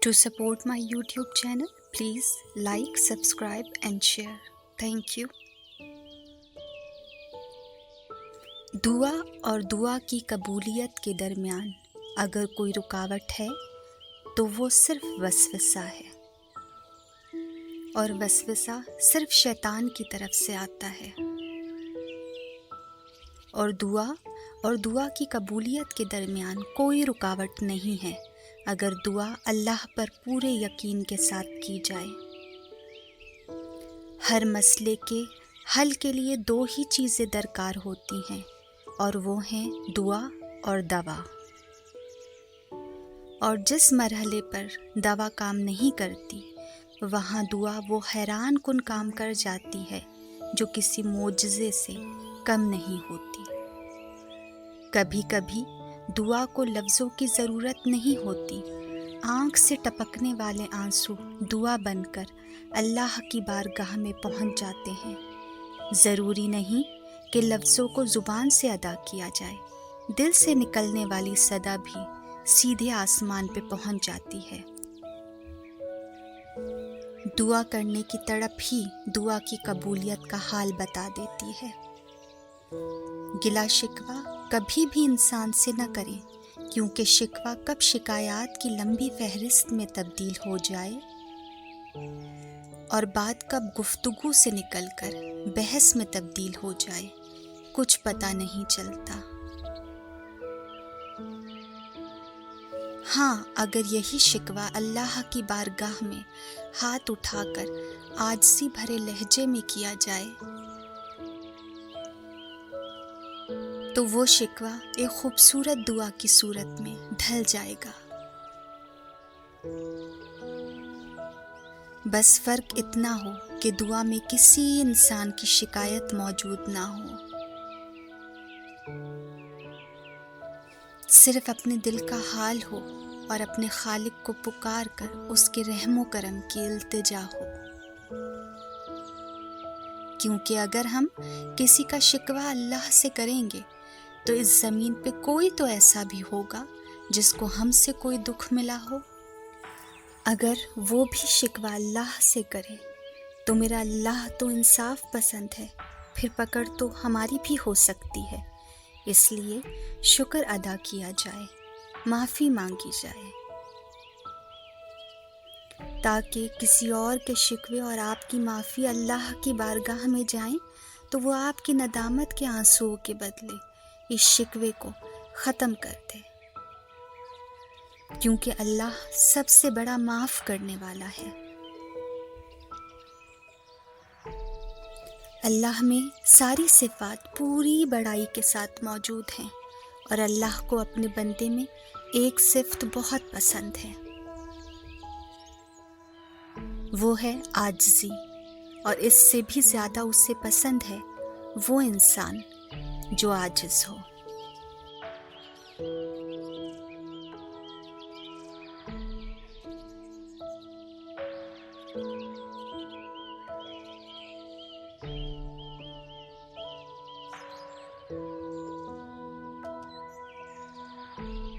To support my YouTube channel, please like, subscribe and share. Thank you. दुआ और दुआ की कबूलियत के दरमियान अगर कोई रुकावट है तो वो सिर्फ वसवसा है, और वसवसा सिर्फ शैतान की तरफ से आता है। और दुआ की कबूलियत के दरमियान कोई रुकावट नहीं है अगर दुआ अल्लाह पर पूरे यकीन के साथ की जाए। हर मसले के हल के लिए दो ही चीज़ें दरकार होती हैं, और वो हैं दुआ और दवा। और जिस मरहले पर दवा काम नहीं करती, वहाँ दुआ वो हैरान कुन काम कर जाती है जो किसी मोजज़े से कम नहीं होती। कभी कभी दुआ को लफ्ज़ों की ज़रूरत नहीं होती, आँख से टपकने वाले आंसू दुआ बनकर अल्लाह की बारगाह में पहुँच जाते हैं। ज़रूरी नहीं कि लफ्ज़ों को ज़ुबान से अदा किया जाए, दिल से निकलने वाली सदा भी सीधे आसमान पे पहुँच जाती है। दुआ करने की तड़प ही दुआ की कबूलियत का हाल बता देती है। गिला शिकवा कभी भी इंसान से न करें, क्योंकि शिकवा कब शिकायत की लंबी फहरिस्त में तब्दील हो जाए और बात कब गुफ्तगू से निकलकर बहस में तब्दील हो जाए, कुछ पता नहीं चलता। हाँ, अगर यही शिकवा अल्लाह की बारगाह में हाथ उठाकर आजिज़ी भरे लहजे में किया जाए तो वो शिकवा एक खूबसूरत दुआ की सूरत में ढल जाएगा। बस फ़र्क इतना हो कि दुआ में किसी इंसान की शिकायत मौजूद ना हो, सिर्फ अपने दिल का हाल हो और अपने खालिक को पुकार कर उसके रहमो करम की इल्तिजा हो। क्योंकि अगर हम किसी का शिकवा अल्लाह से करेंगे तो इस ज़मीन पे कोई तो ऐसा भी होगा जिसको हमसे कोई दुख मिला हो। अगर वो भी शिकवा अल्लाह से करे तो मेरा अल्लाह तो इंसाफ पसंद है, फिर पकड़ तो हमारी भी हो सकती है। इसलिए शुक्र अदा किया जाए, माफ़ी मांगी जाए, ताकि किसी और के शिकवे और आपकी माफ़ी अल्लाह की बारगाह में जाएं तो वो आपकी नदामत के आंसुओं के बदले इस शिकवे को ख़त्म कर दे, क्योंकि अल्लाह सबसे बड़ा माफ़ करने वाला है। अल्लाह में सारी सिफ़ात पूरी बड़ाई के साथ मौजूद हैं, और अल्लाह को अपने बंदे में एक सिफ़त बहुत पसंद है, वो है आजिज़ी। और इससे भी ज़्यादा उसे पसंद है वो इंसान जो आजिज़ हो।